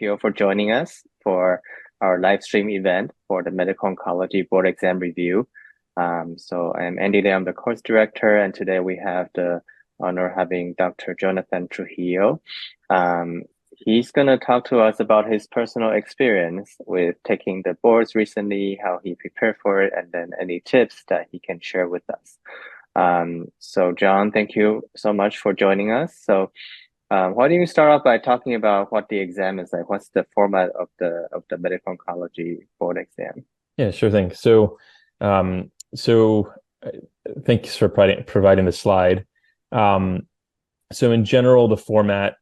Trujillo for joining us for our live stream event for the Medical Oncology Board Exam Review. So I'm Andy Lee, I'm the course director, and today we have the honor of having Dr. Jonathan Trujillo. He's going to talk to us about his personal experience with taking the boards recently, how he prepared for it, and then any tips that he can share with us. So John, thank you so much for joining us. So why don't you start off by talking about what the exam is like? What's the format of the medical oncology board exam? Yeah, sure thing. So thanks for providing the slide. So in general, the format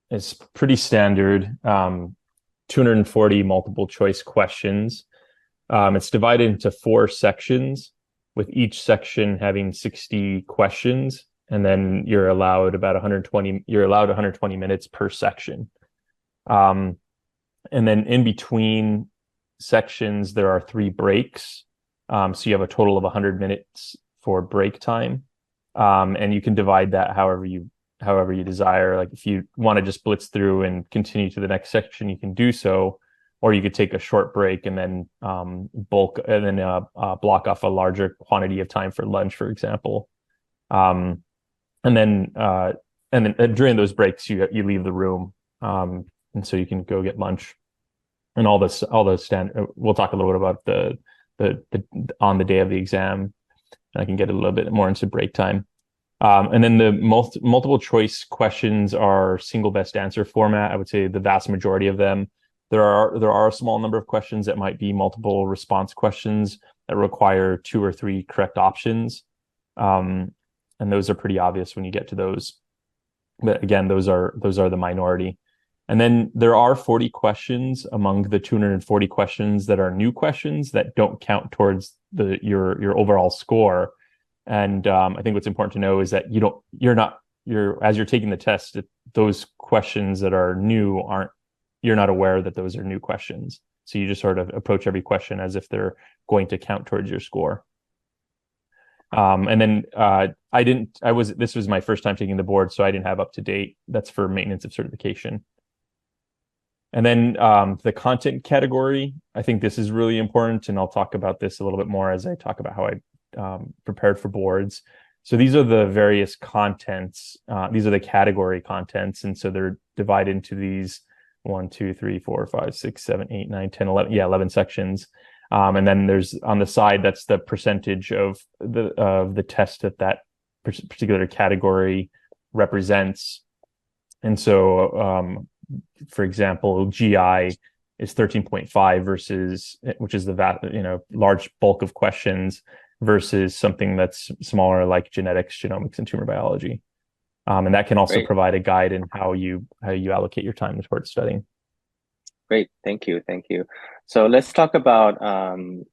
is pretty standard. 240 multiple choice questions. It's divided into 4 sections, with each section having 60 questions, and then you're allowed about 120. You're allowed 120 minutes per section. And then in between sections, there are 3 breaks. So you have a total of 100 minutes for break time. And you can divide that however you desire. Like if you want to just blitz through and continue to the next section, you can do so, or you could take a short break and then block off a larger quantity of time for lunch, for example. And then during those breaks, you leave the room, and so you can go get lunch. And all the standard. We'll talk a little bit about the on the day of the exam, and I can get a little bit more into break time. And then the multiple choice questions are single best answer format. I would say the vast majority of them. There are a small number of questions that might be multiple response questions that require 2 or 3 correct options. And those are pretty obvious when you get to those. But again, those are the minority. And then there are 40 questions among the 240 questions that are new questions that don't count towards your overall score. And I think what's important to know is that as you're taking the test, those questions that are new you're not aware that those are new questions. So you just sort of approach every question as if they're going to count towards your score. And then this was my first time taking the board, so I didn't have up to date. That's for maintenance of certification. And then the content category, I think this is really important, and I'll talk about this a little bit more as I talk about how I prepared for boards. So these are the various contents. These are the category contents, and so they're divided into these 1, 2, 3, 4, 5, 6, 7, 8, 9, 10, 11. Yeah, 11 sections. And then there's on the side, that's the percentage of the test that particular category represents. And so, for example, GI is 13.5 versus, which is the large bulk of questions, versus something that's smaller like genetics, genomics, and tumor biology. And that can also provide a guide in how you allocate your time towards studying. Great, thank you. So let's talk about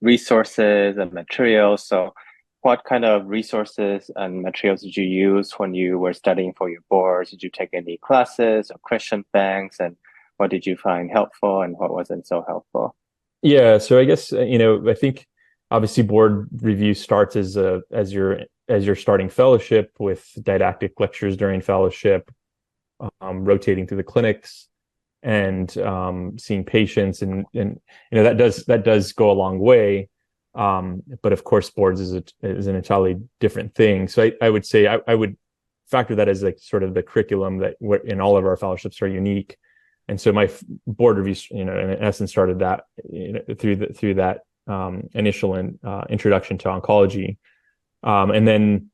resources and materials. So what kind of resources and materials did you use when you were studying for your boards? Did you take any classes or question banks? And what did you find helpful and what wasn't so helpful? Yeah, so I guess, I think obviously board review starts as you're starting fellowship with didactic lectures during fellowship, rotating through the clinics and seeing patients, and that does go a long way. But of course, boards is an entirely different thing. So I would say I would factor that as like sort of the curriculum that in all of our fellowships are unique. And so my board reviews, in essence, started that through that initial introduction to oncology. And then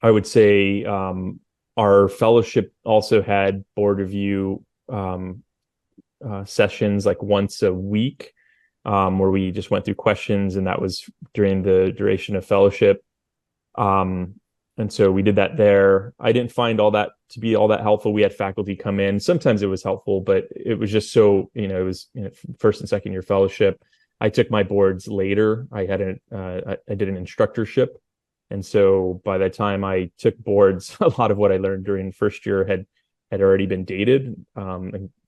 I would say our fellowship also had board review sessions like once a week, where we just went through questions, and that was during the duration of fellowship. And so we did that there. I didn't find all that to be all that helpful. We had faculty come in. Sometimes it was helpful, but it was just so, it was first and second year fellowship. I took my boards later. I did an instructorship. And so by the time I took boards, a lot of what I learned during first year had already been dated,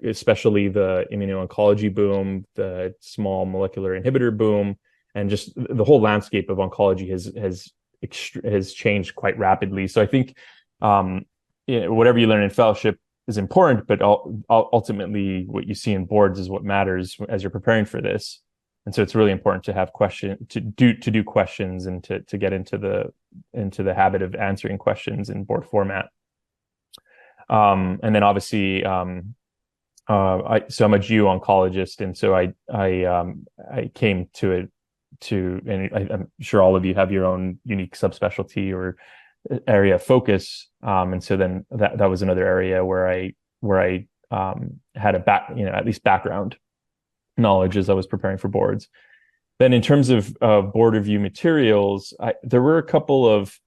especially the immuno-oncology boom, the small molecular inhibitor boom, and just the whole landscape of oncology has changed quite rapidly. So I think whatever you learn in fellowship is important, but ultimately what you see in boards is what matters as you're preparing for this. And so it's really important to have to do questions and to get into the habit of answering questions in board format. And then obviously, so I'm a geo-oncologist, and so I came to it and I'm sure all of you have your own unique subspecialty or area of focus. And so then that was another area where I had at least background knowledge as I was preparing for boards. Then in terms of board review materials, there were a couple of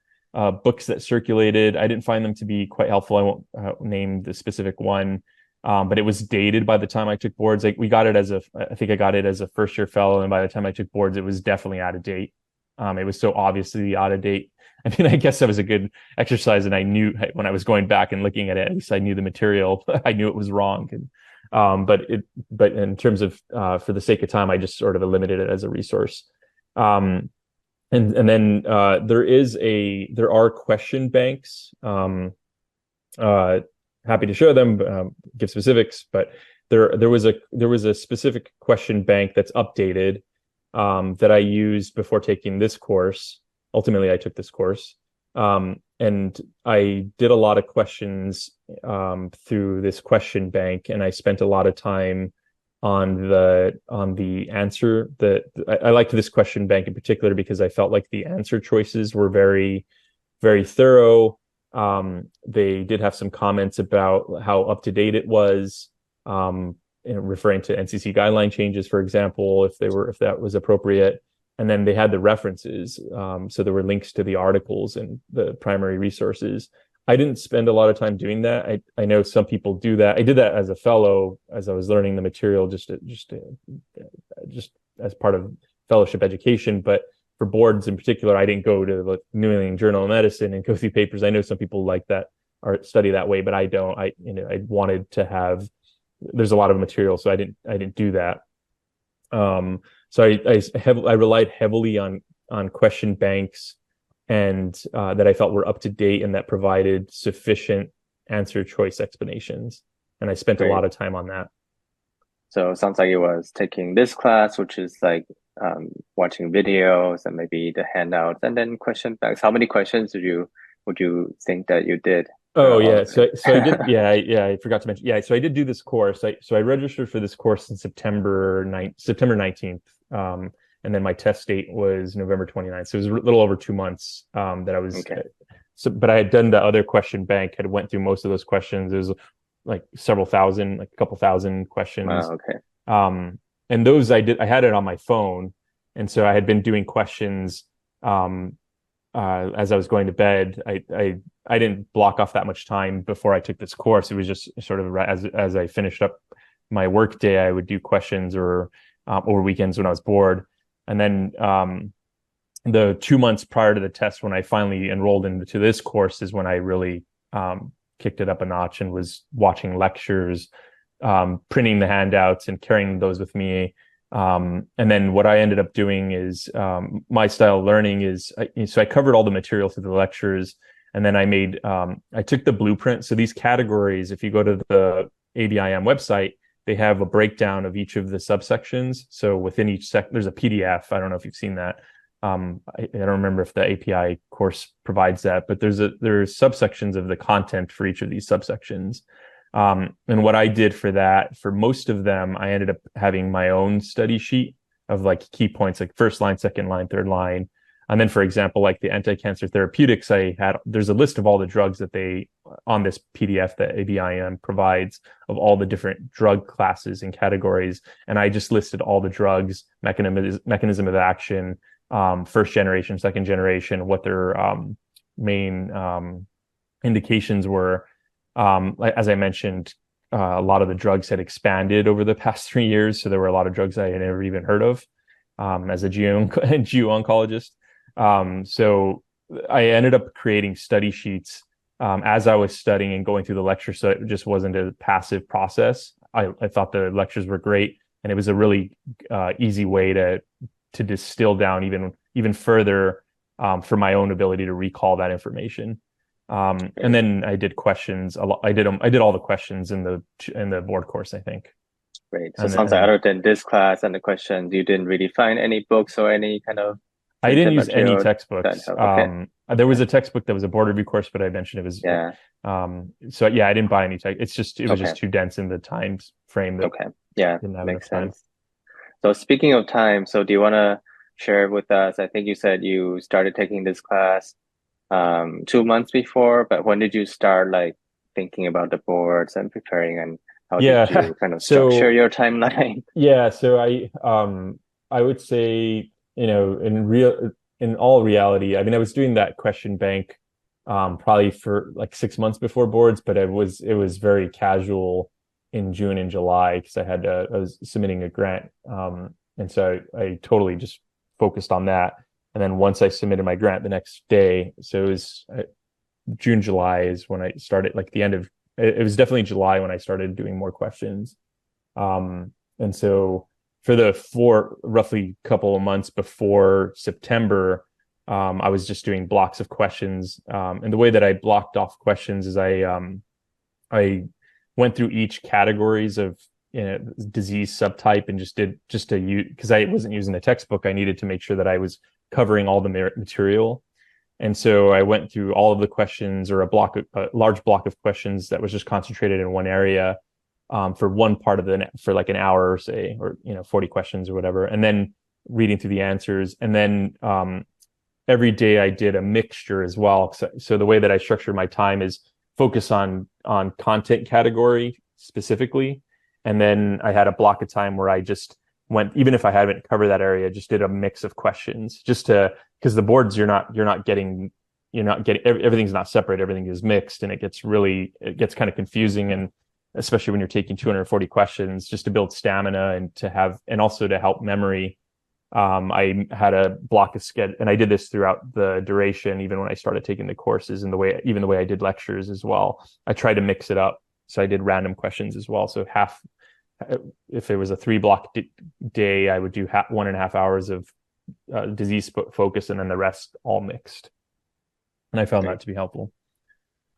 books that circulated. I didn't find them to be quite helpful. I won't name the specific one, but it was dated by the time I took boards. Like I think I got it as a first year fellow, and by the time I took boards, it was definitely out of date. It was so obviously out of date. I mean, I guess that was a good exercise, and I knew when I was going back and looking at least I knew the material. I knew it was wrong. But in terms of for the sake of time, I just sort of eliminated it as a resource. And then there are question banks. Happy to show them, give specifics, but there was a specific question bank that's updated that I used before taking this course. Ultimately, I took this course. And I did a lot of questions through this question bank, and I spent a lot of time on the answer. I liked this question bank in particular because I felt like the answer choices were very, very thorough. They did have some comments about how up to date it was, referring to NCC guideline changes, for example, if that was appropriate. And then they had the references. So there were links to the articles and the primary resources. I didn't spend a lot of time doing that. I know some people do that. I did that as a fellow, as I was learning the material, just as part of fellowship education. But for boards in particular, I didn't go to the New England Journal of Medicine and go through papers. I know some people like that or study that way, but I don't. I wanted to have. There's a lot of material, so I didn't do that. So I relied heavily on question banks and that I felt were up to date and that provided sufficient answer choice explanations. And I spent a lot of time on that. So it sounds like it was taking this class, which is like watching videos and maybe the handouts and then question banks. How many questions would you think that you did? Oh yeah, so I did. Yeah, I forgot to mention. Yeah, so I did do this course. I registered for this course in September 19th, and then my test date was November 29th. So it was a little over 2 months that I was. Okay. So, but I had done the other question bank. Had went through most of those questions. It was like several thousand, like a couple thousand questions. Wow, okay. And those I had it on my phone, and so I had been doing questions. As I was going to bed, I didn't block off that much time before I took this course. It was just sort of as I finished up my work day, I would do questions or over weekends when I was bored. And then the 2 months prior to the test, when I finally enrolled into this course, is when I really kicked it up a notch and was watching lectures, printing the handouts and carrying those with me. And then what I ended up doing is my style of learning is so I covered all the material through the lectures, and then I took the blueprint. So these categories, if you go to the ABIM website, they have a breakdown of each of the subsections. So within each there's a PDF. I don't know if you've seen that. I don't remember if the API course provides that, but there's subsections of the content for each of these subsections. And what I did for most of them, I ended up having my own study sheet of like key points, like first line, second line, third line. And then, for example, like the anti-cancer therapeutics, there's a list of all the drugs that on this PDF that ABIM provides of all the different drug classes and categories. And I just listed all the drugs, mechanism of action, first generation, second generation, what their main indications were. As I mentioned, a lot of the drugs had expanded over the past 3 years. So there were a lot of drugs I had never even heard of as a geo-oncologist. So I ended up creating study sheets as I was studying and going through the lecture. So it just wasn't a passive process. I thought the lectures were great, and it was a really easy way to distill down even further for my own ability to recall that information. And then I did questions a lot. I did all the questions in the board course, I think. Great. So it And sounds like then other than this class and the questions, you didn't really find any books or any kind of I didn't printed use any material that textbooks. help. Okay. There was Okay. a textbook that was a board review course, but I mentioned it was Yeah. so yeah, I didn't buy any tech. It was Okay. just too dense in the time frame that Okay. Yeah. didn't have enough Makes time. sense. So speaking of time, so do you want to share with us? I think you said you started taking this class 2 months before, but when did you start like thinking about the boards and preparing, and how did Yeah. you kind of structure So your timeline? yeah, so I would say, in all reality, I mean I was doing that question bank probably for like 6 months before boards, but it was very casual in June and July because I was submitting a grant. And so I totally just focused on that. And then once I submitted my grant the next day, so it was June, July is when I started, like the end of it was definitely July when I started doing more questions. And so for the four roughly couple of months before September, I was just doing blocks of questions. And the way that I blocked off questions is I went through each categories of disease subtype and just to use, because I wasn't using the textbook. I needed to make sure that I was covering all the material. And so I went through all of the questions, or a large block of questions that was just concentrated in one area for one part of for like an hour or say, or 40 questions or whatever, and then reading through the answers. And then every day I did a mixture as well. So the way that I structured my time is focus on content category specifically, and then I had a block of time where I just went, even if I haven't covered that area, just did a mix of questions, just to, because the boards you're not getting everything's not separate, everything is mixed, and it gets kind of confusing, and especially when you're taking 240 questions, just to build stamina and also to help memory. I had a block of schedule, and I did this throughout the duration, even when I started taking the courses, and the way I did lectures as well. I tried to mix it up, so I did random questions as well. So if it was a 3 block day, I would do 1.5 hours of disease focus, and then the rest all mixed. And I found Great, that to be helpful.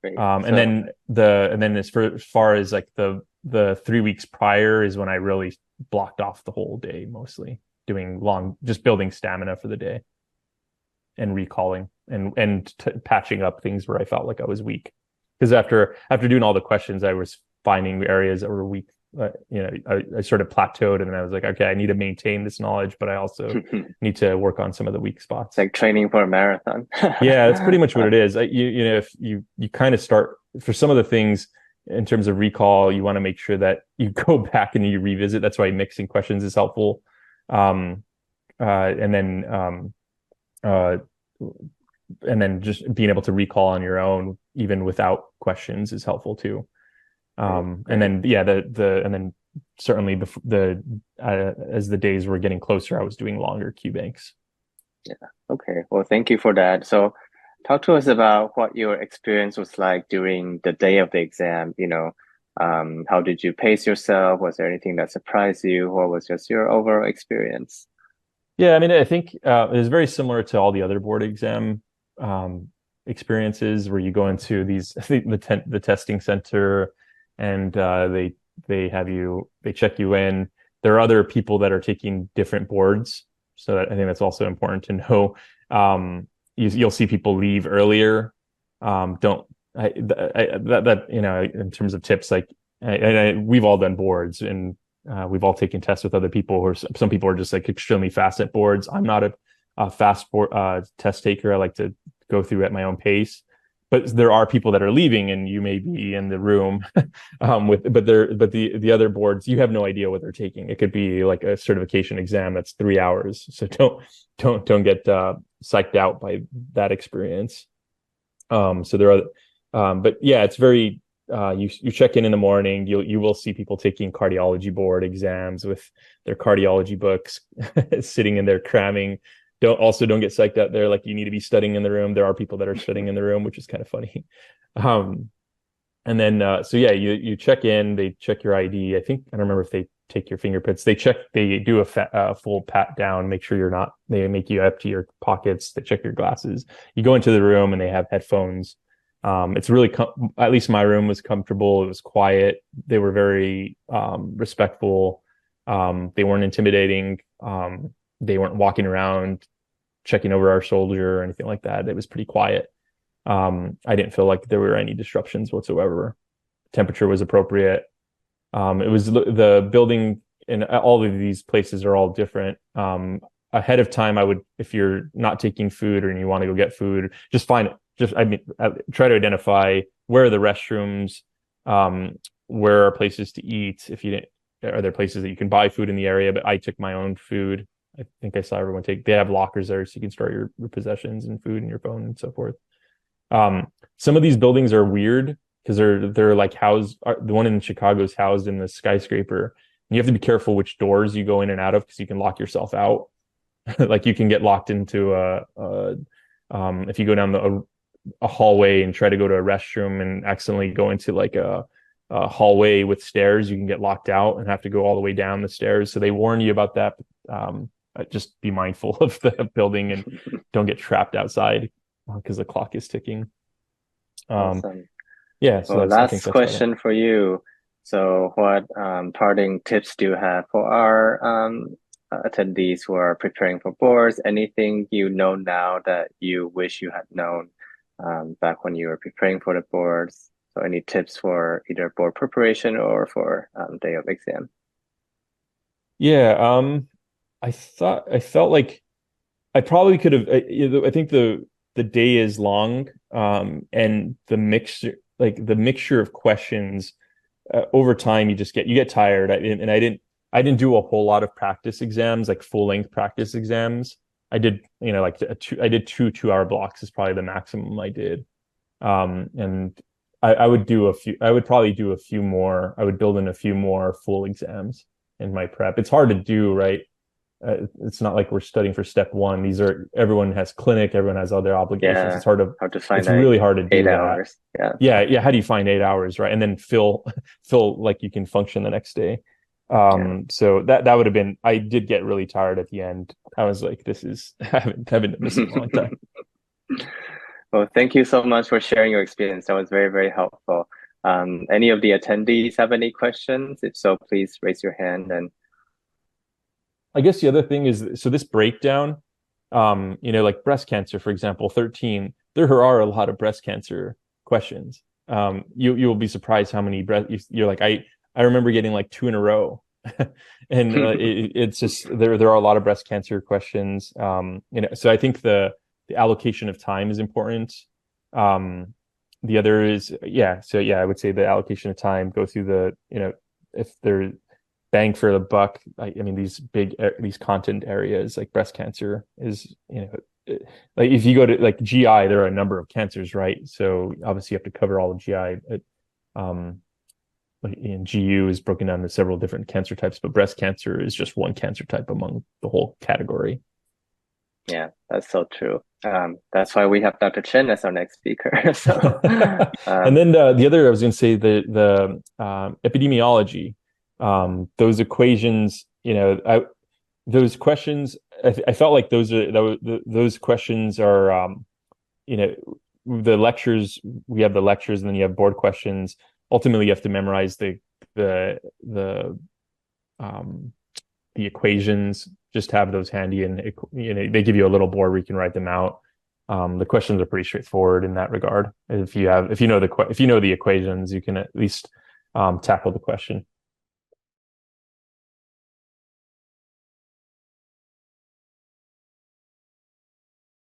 great. And then as far as like the 3 weeks prior is when I really blocked off the whole day, mostly just building stamina for the day and recalling and patching up things where I felt like I was weak. Because after doing all the questions, I was finding areas that were weak. I sort of plateaued, and then I was like, okay, I need to maintain this knowledge, but I also need to work on some of the weak spots. It's like training for a marathon. Yeah, that's pretty much what it is. If you kind of start for some of the things in terms of recall, you want to make sure that you go back and you revisit. That's why mixing questions is helpful. And then just being able to recall on your own, even without questions, is helpful too. And then and then certainly as the days were getting closer, I was doing longer Q banks. Yeah. Okay. Well, thank you for that. So talk to us about what your experience was like during the day of the exam. How did you pace yourself? Was there anything that surprised you, or was just your overall experience? Yeah, I mean, I think it is very similar to all the other board exam experiences where you go into the testing center, and they check you in. There are other people that are taking different boards, so I think that's also important to know. You'll see people leave earlier. In terms of tips, like we've all done boards, and we've all taken tests with other people, or some people are just like extremely fast at boards. I'm not a fast test taker. I like to go through at my own pace. But there are people that are leaving, and you may be in the room but the other boards, you have no idea what they're taking. It could be like a certification exam that's 3 hours. So don't get psyched out by that experience. So there are, but yeah, it's very you check in the morning. You will see people taking cardiology board exams with their cardiology books, sitting in there cramming. Don't get psyched out there like you need to be studying in the room. There are people that are studying in the room, which is kind of funny. And then so yeah, you check in, they check your ID. I don't remember if they take your fingerprints. They do a full pat down, make sure they make you empty your pockets, they check your glasses. You go into the room and they have headphones It's really at least my room was comfortable. It was quiet. They were very respectful. They weren't intimidating. They weren't walking around checking over our shoulder or anything like that. It was pretty quiet. I didn't feel like there were any disruptions whatsoever. Temperature was appropriate. It was the building, and all of these places are all different. Ahead of time, I would, if you're not taking food or you want to go get food, just find it. Try to identify where are the restrooms, where are places to eat. If you didn't, are there places that you can buy food in the area? But I took my own food. I think I saw everyone take. They have lockers there, so you can store your possessions and food and your phone and so forth. Some of these buildings are weird because they're like housed. The one in Chicago is housed in the skyscraper. And you have to be careful which doors you go in and out of because you can lock yourself out. Like you can get locked into if you go down a hallway and try to go to a restroom and accidentally go into like a hallway with stairs, you can get locked out and have to go all the way down the stairs. So they warn you about that. Just be mindful of the building and don't get trapped outside because the clock is ticking. Awesome. Yeah. So Well, last question for you. So what parting tips do you have for our attendees who are preparing for boards? Anything you know now that you wish you had known back when you were preparing for the boards? So any tips for either board preparation or for day of exam? Yeah, I felt like I probably could have. I think the day is long, and the mixture of questions over time you get tired. I didn't do a whole lot of practice exams, like full length practice exams. I did, like I did 2 2-hour blocks is probably the maximum I did. And I would do I would probably do a few more. I would build in a few more full exams in my prep. It's hard to do, right? It's not like we're studying for step one. Everyone has clinic, everyone has other obligations. Yeah, it's hard to find it's really hard to do 8 hours. that. Yeah. How do you find 8 hours, right? And then feel like you can function the next day. So that would have been. I did get really tired at the end. I was like, this is I haven't done this in a long time. Well, thank you so much for sharing your experience. That was very, very helpful. Any of the attendees have any questions? If so, please raise your hand. And I guess the other thing is, so this breakdown, like breast cancer, for example, 13, there are a lot of breast cancer questions. You'll be surprised how many you're like, I remember getting like 2 in a row. And it's just, there are a lot of breast cancer questions. So I think the allocation of time is important. The other is, I would say the allocation of time, go through if they're bang for the buck. I mean, these content areas like breast cancer is, like if you go to like GI, there are a number of cancers, right? So obviously you have to cover all of GI. And GU is broken down into several different cancer types, but breast cancer is just one cancer type among the whole category. Yeah, that's so true. That's why we have Dr. Chen as our next speaker. So, and then the other, I was going to say the epidemiology, those equations. Those questions. I felt like those questions are, the lectures. We have the lectures, and then you have board questions. Ultimately, you have to memorize the equations. Just have those handy, and they give you a little board where you can write them out. The questions are pretty straightforward in that regard. If you know the equations, you can at least tackle the question.